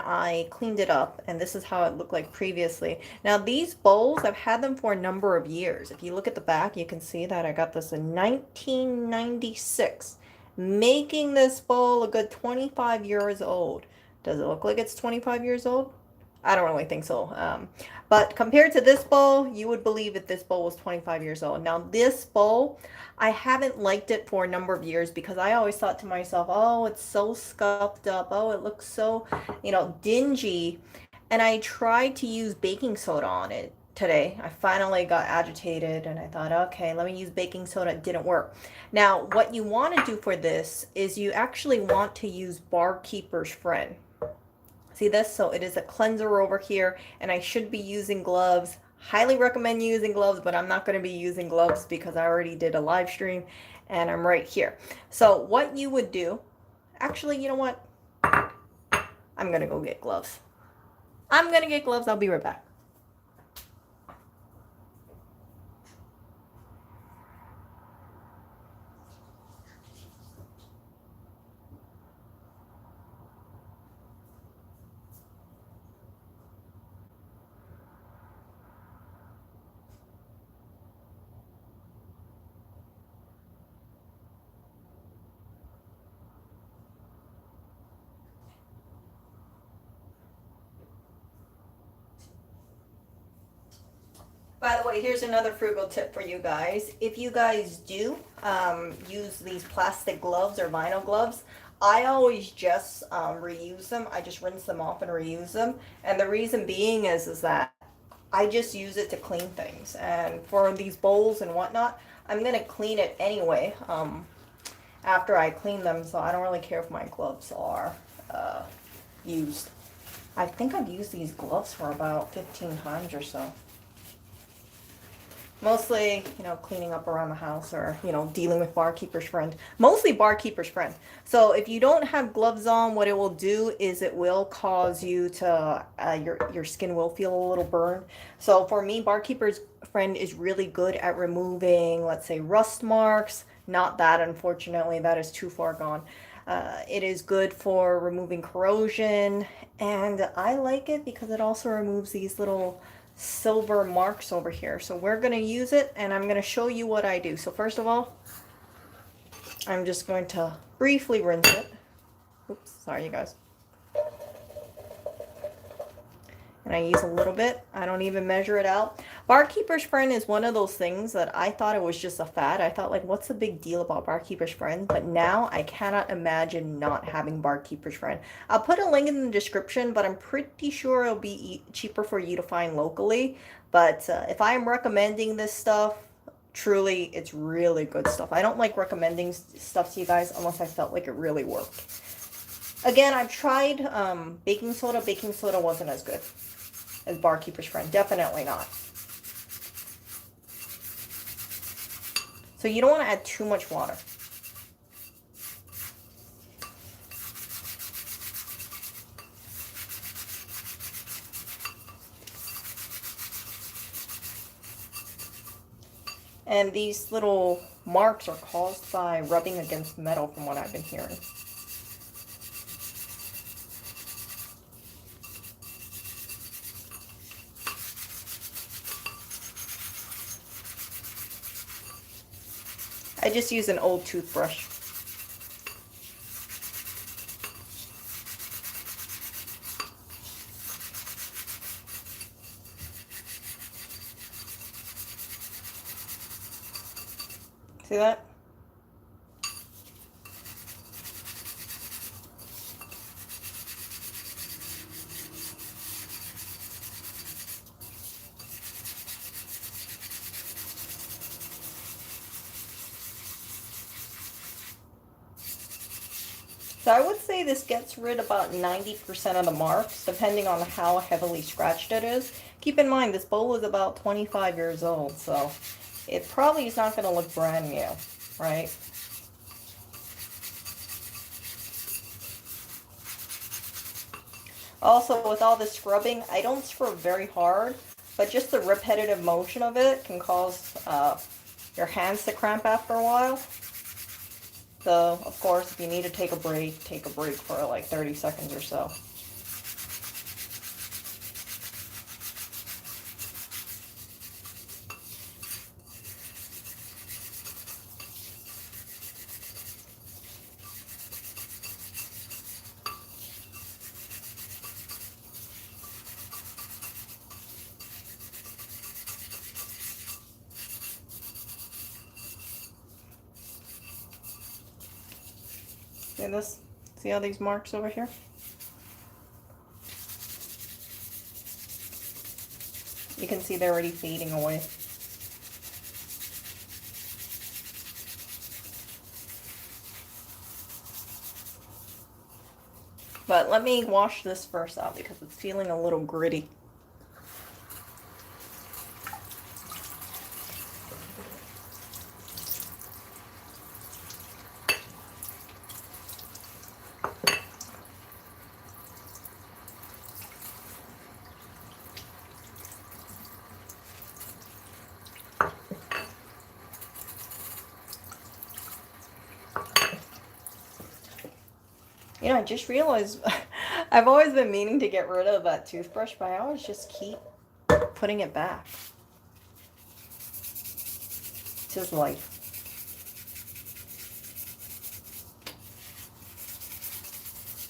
I cleaned it up, and this is how it looked like previously. Now these bowls, I've had them for a number of years. If you look at the back, you can see that I got this in 1996, making this bowl a good 25 years old. Does it look like it's 25 years old? I don't really think so. But compared to this bowl, you would believe that this bowl was 25 years old. Now, this bowl, I haven't liked it for a number of years because I always thought to myself, oh, it's so scuffed up. Oh, it looks so, dingy. And I tried to use baking soda on it today. I finally got agitated and I thought, okay, let me use baking soda. It didn't work. Now, what you want to do for this is you actually want to use Barkeeper's Friend. See this? So it is a cleanser over here, and I should be using gloves. Highly recommend using gloves, but I'm not going to be using gloves because I already did a live stream and I'm right here. So what you would do, actually, you know what? I'm going to go get gloves. I'm going to get gloves. I'll be right back. By the way, here's another frugal tip for you guys. If you guys do use these plastic gloves or vinyl gloves, I always just reuse them. I just rinse them off and reuse them. And the reason being is that I just use it to clean things. And for these bowls and whatnot, I'm going to clean it anyway after I clean them. So I don't really care if my gloves are used. I think I've used these gloves for about 15 times or so. Mostly, cleaning up around the house or, dealing with Barkeeper's Friend. Mostly Barkeeper's Friend. So if you don't have gloves on, what it will do is it will cause you to, your skin will feel a little burned. So for me, Barkeeper's Friend is really good at removing, let's say, rust marks. Not that, unfortunately, that is too far gone. It is good for removing corrosion, and I like it because it also removes these little silver marks over here. So we're going to use it, and I'm going to show you what I do. So first of all, I'm just going to briefly rinse it. Oops, sorry you guys. And I use a little bit. I don't even measure it out. Barkeeper's Friend is one of those things that I thought it was just a fad. I thought, like, what's the big deal about Barkeeper's Friend? But now I cannot imagine not having Barkeeper's Friend. I'll put a link in the description, but I'm pretty sure it'll be cheaper for you to find locally. But if I am recommending this stuff, truly, it's really good stuff. I don't like recommending stuff to you guys unless I felt like it really worked. Again, I've tried baking soda. Baking soda wasn't as good as Barkeeper's Friend. Definitely not. So you don't want to add too much water. And these little marks are caused by rubbing against metal, from what I've been hearing. I just use an old toothbrush. See that? So I would say this gets rid of about 90% of the marks, depending on how heavily scratched it is. Keep in mind, this bowl is about 25 years old, so it probably is not going to look brand new, right? Also, with all the scrubbing, I don't scrub very hard, but just the repetitive motion of it can cause your hands to cramp after a while. So, of course, if you need to take a break for like 30 seconds or so. See this? See all these marks over here? You can see they're already fading away. But let me wash this first out because it's feeling a little gritty. You know, I just realized I've always been meaning to get rid of that toothbrush, but I always just keep putting it back. It's just life.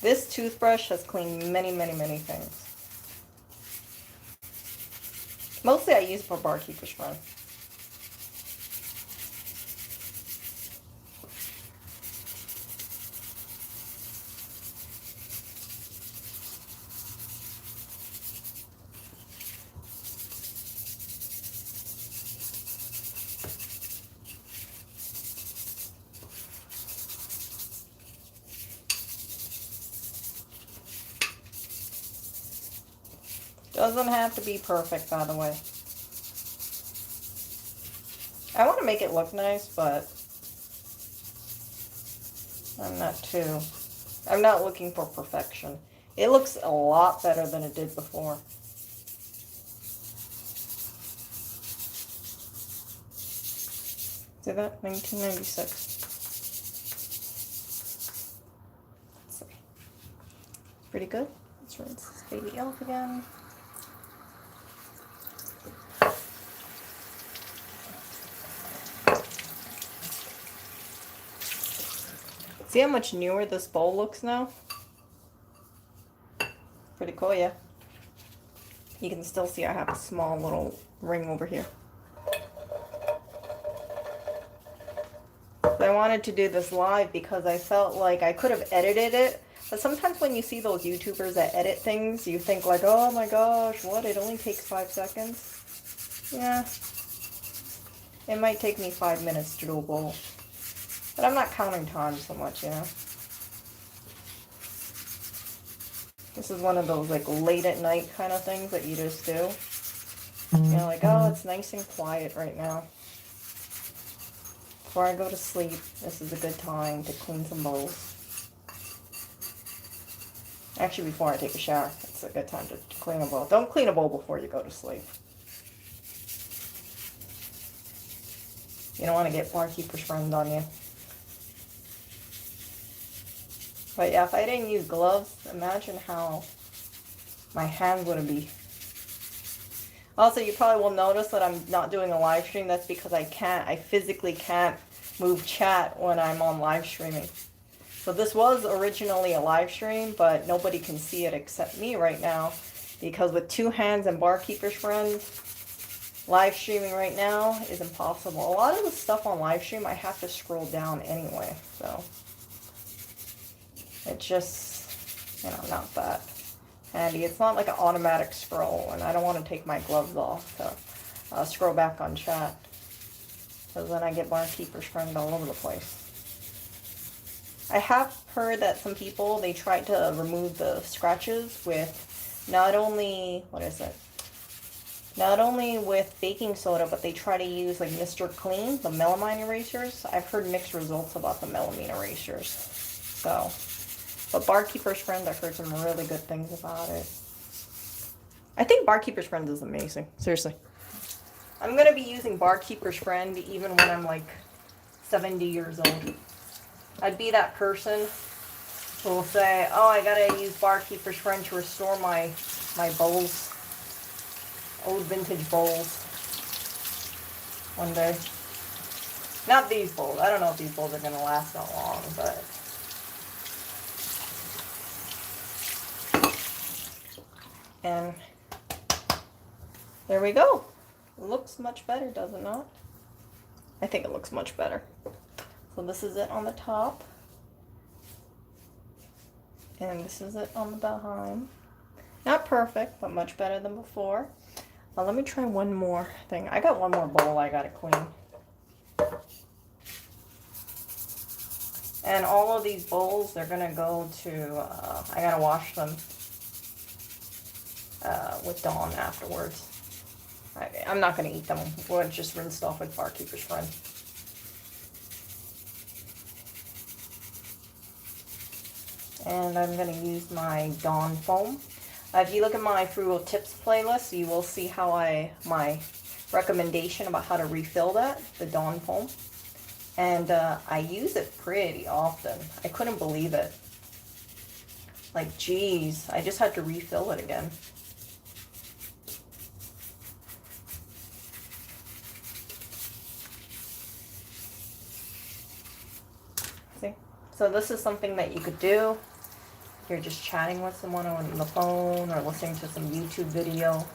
This toothbrush has cleaned many, many, many things. Mostly I use for barkeeper's friend. Doesn't have to be perfect, by the way. I want to make it look nice, but I'm not looking for perfection. It looks a lot better than it did before. See that? 1996. Let's see. Pretty good. Let's rinse this baby off again. See how much newer this bowl looks now? Pretty cool, yeah. You can still see I have a small little ring over here. I wanted to do this live because I felt like I could have edited it. But sometimes when you see those YouTubers that edit things, you think like, oh my gosh, what? It only takes 5 seconds? Yeah. It might take me 5 minutes to do a bowl. But I'm not counting time so much, you know. This is one of those like late at night kind of things that you just do. You know, like, oh, it's nice and quiet right now. Before I go to sleep, this is a good time to clean some bowls. Actually, before I take a shower, it's a good time to clean a bowl. Don't clean a bowl before you go to sleep. You don't want to get barkeeper's friend on you. But yeah, if I didn't use gloves, imagine how my hands would be. Also, you probably will notice that I'm not doing a live stream. That's because I physically can't move chat when I'm on live streaming. So this was originally a live stream, but nobody can see it except me right now. Because with 2 hands and barkeeper's friend, live streaming right now is impossible. A lot of the stuff on live stream, I have to scroll down anyway, so. It's just, you know, not that handy. It's not like an automatic scroll, and I don't want to take my gloves off to scroll back on chat. Because then I get barkeeper's friend all over the place. I have heard that some people, they tried to remove the scratches with not only, not only with baking soda, but they try to use like Mr. Clean, the melamine erasers. I've heard mixed results about the melamine erasers. So. But barkeeper's friend, I've heard some really good things about it. I think barkeeper's friend is amazing. Seriously. I'm going to be using barkeeper's friend even when I'm like 70 years old. I'd be that person who will say, oh, I got to use barkeeper's friend to restore my bowls. Old vintage bowls. One day. Not these bowls. I don't know if these bowls are going to last that long, but... And there we go. It looks much better, does it not? I think it looks much better. So this is it on the top. And this is it on the behind. Not perfect, but much better than before. Let me try one more thing. I got one more bowl I gotta clean. And all of these bowls, they're gonna go to, I gotta wash them with Dawn afterwards. I'm not gonna eat them. We'll just rinse off with Barkeeper's Friend. And I'm gonna use my Dawn foam. If you look at my Frugal Tips playlist, you will see how my recommendation about how to refill that, the Dawn foam. And I use it pretty often. I couldn't believe it. Like, geez, I just had to refill it again. See? So this is something that you could do. You're just chatting with someone on the phone or listening to some YouTube video.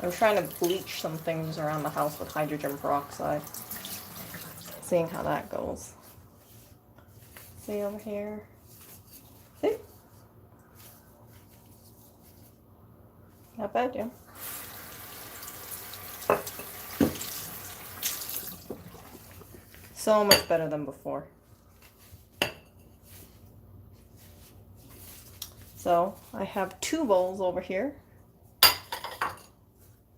I'm trying to bleach some things around the house with hydrogen peroxide. Seeing how that goes. See over here? See? Not bad, yeah. So much better than before. So I have 2 bowls over here.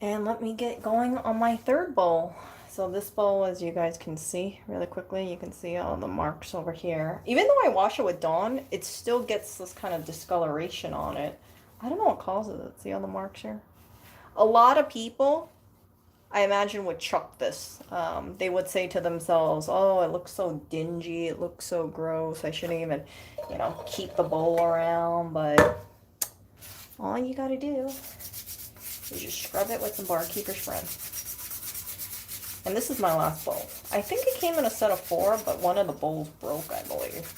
And let me get going on my 3rd bowl. So this bowl, as you guys can see really quickly, you can see all the marks over here. Even though I wash it with Dawn, it still gets this kind of discoloration on it. I don't know what causes it. See all the marks here? A lot of people, I imagine, would chuck this. They would say to themselves, oh, it looks so dingy, it looks so gross, I shouldn't even, you know, keep the bowl around. But all you gotta do is just scrub it with some Barkeeper's Friend. And this is my last bowl. I think it came in a set of 4, but one of the bowls broke, I believe.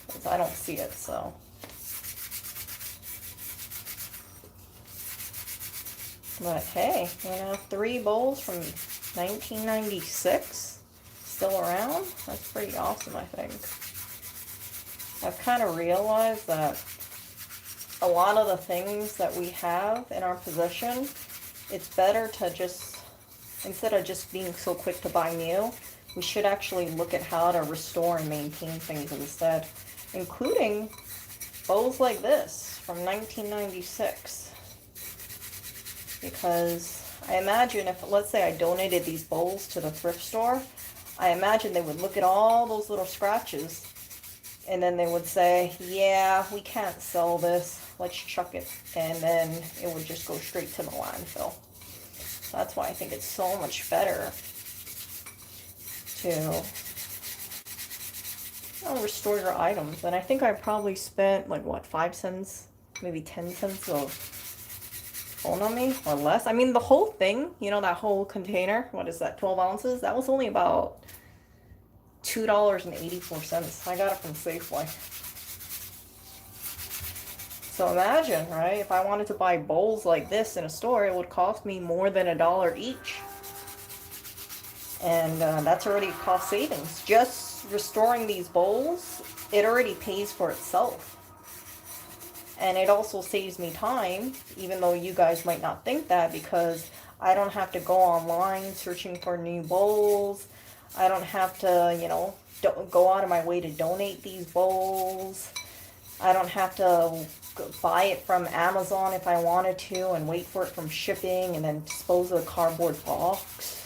Because I don't see it, so. But hey, you know, 3 bowls from 1996 still around. That's pretty awesome, I think. I've kind of realized that a lot of the things that we have in our possession, it's better to just, instead of just being so quick to buy new, we should actually look at how to restore and maintain things instead, including bowls like this from 1996. Because I imagine if, let's say I donated these bowls to the thrift store, I imagine they would look at all those little scratches and then they would say, yeah, we can't sell this, let's chuck it. And then it would just go straight to the landfill. So that's why I think it's so much better to, you know, restore your items. And I think I probably spent like, what, 5 cents, maybe 10 cents of phone on me or less. I mean, the whole thing, you know, that whole container, what is that, 12 ounces? That was only about $2.84. I got it from Safeway. So imagine, right, if I wanted to buy bowls like this in a store, it would cost me more than $1 each. And that's already cost savings. Just restoring these bowls, it already pays for itself. And it also saves me time, even though you guys might not think that, because I don't have to go online searching for new bowls. I don't have to, you know, go out of my way to donate these bowls. I don't have to buy it from Amazon if I wanted to and wait for it from shipping and then dispose of the cardboard box.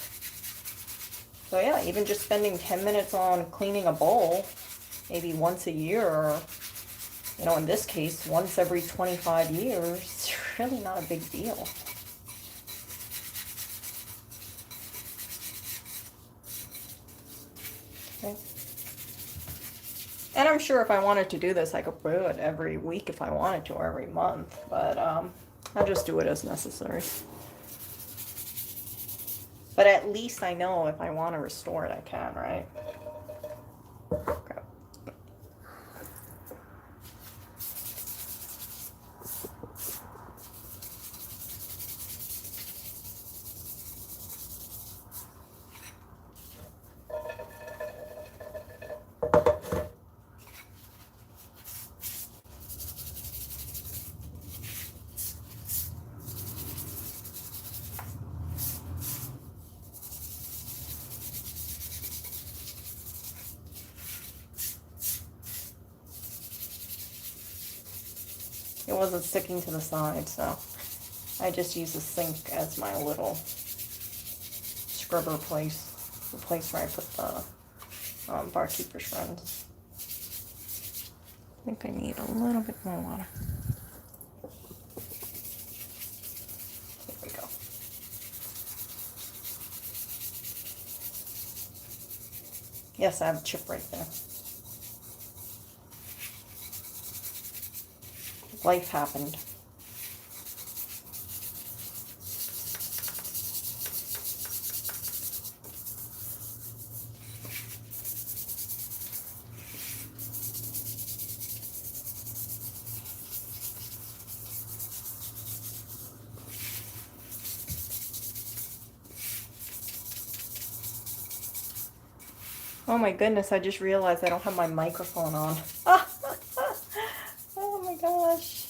So yeah, even just spending 10 minutes on cleaning a bowl, maybe once a year, or, you know, in this case, once every 25 years, it's really not a big deal. Okay. And I'm sure if I wanted to do this, I could do it every week if I wanted to, or every month. But I'll just do it as necessary. But at least I know if I want to restore it, I can, right? Okay. It wasn't sticking to the side, so I just use the sink as my little scrubber place, the place where I put the barkeeper's friends. I think I need a little bit more water. There we go. Yes, I have a chip right there. Life happened. Oh my goodness, I just realized I don't have my microphone on. Oh my gosh.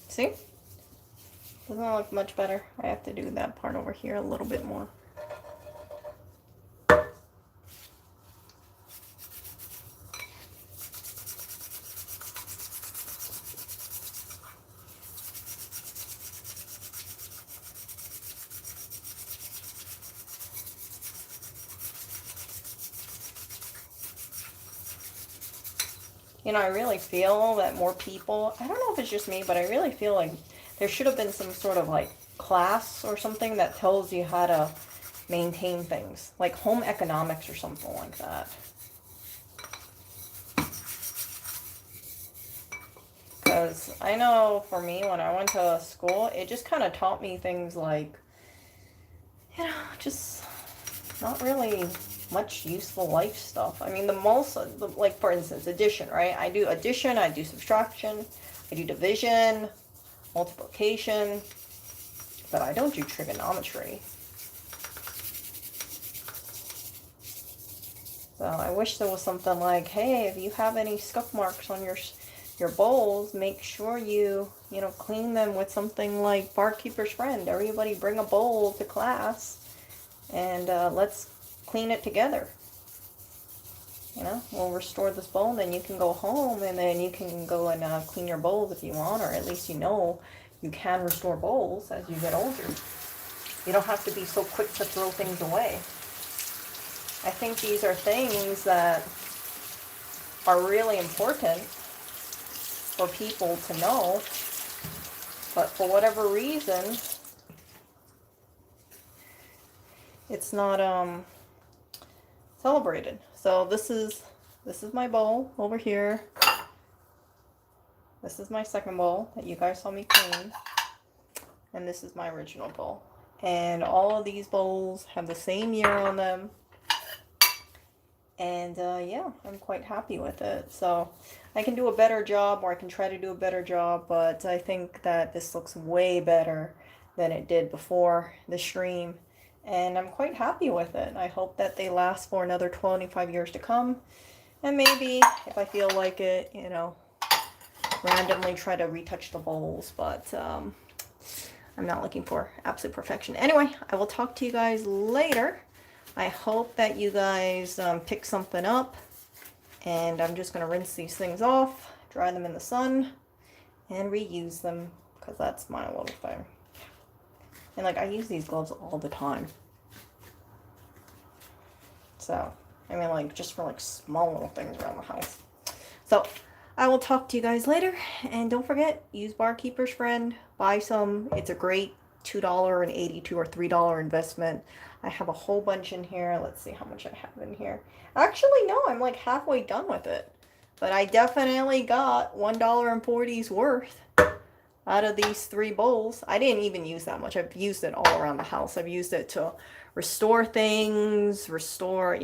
See? Doesn't that look much better? I have to do that part over here a little bit more. You know, I really feel that more people, I don't know if it's just me, but I really feel like there should have been some sort of like class or something that tells you how to maintain things, like home economics or something like that. Because I know for me, when I went to school, it just kind of taught me things like, you know, just not really much useful life stuff. I mean, like for instance, addition, right? I do addition, I do subtraction, I do division, multiplication, but I don't do trigonometry. So I wish there was something like, hey, if you have any scuff marks on your bowls, make sure you clean them with something like Barkeeper's Friend. Everybody bring a bowl to class, and let's clean it together. You know, we'll restore this bowl, and then you can go home, and then you can go and clean your bowls if you want, or at least you can restore bowls as you get older. You don't have to be so quick to throw things away. I think these are things that are really important for people to know, but for whatever reason, it's not celebrated. So this is my bowl over here. This is my second bowl that you guys saw me clean, and this is my original bowl. And all of these bowls have the same year on them. And yeah, I'm quite happy with it. So I can do a better job, or I can try to do a better job, but I think that this looks way better than it did before the stream. And I'm quite happy with it. I hope that they last for another 25 years to come. And maybe, if I feel like it, randomly try to retouch the bowls. But I'm not looking for absolute perfection. Anyway, I will talk to you guys later. I hope that you guys pick something up. And I'm just going to rinse these things off, dry them in the sun, and reuse them, because that's my little thing. And like, I use these gloves all the time. So, I mean, like, just for like small little things around the house. So, I will talk to you guys later. And don't forget, use Barkeeper's Friend. Buy some. It's a great $2.82 or $3 investment. I have a whole bunch in here. Let's see how much I have in here. Actually, no, I'm like halfway done with it. But I definitely got $1.40's worth out of these 3 bowls. I didn't even use that much. I've used it all around the house. I've used it to restore things, restore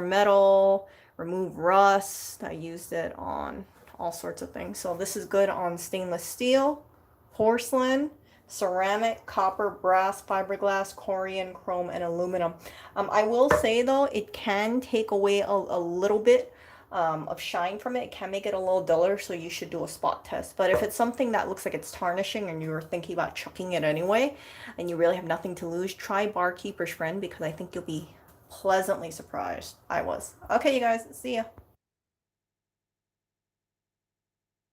metal, remove rust. I used it on all sorts of things. So this is good on stainless steel, porcelain, ceramic, copper, brass, fiberglass, corian, chrome, and aluminum. I will say though, it can take away a little bit of shine from it. It can make it a little duller, so you should do a spot test. But if it's something that looks like it's tarnishing and you're thinking about chucking it anyway, and you really have nothing to lose, try Barkeeper's Friend, because I think you'll be pleasantly surprised. I was. Okay, you guys, see ya.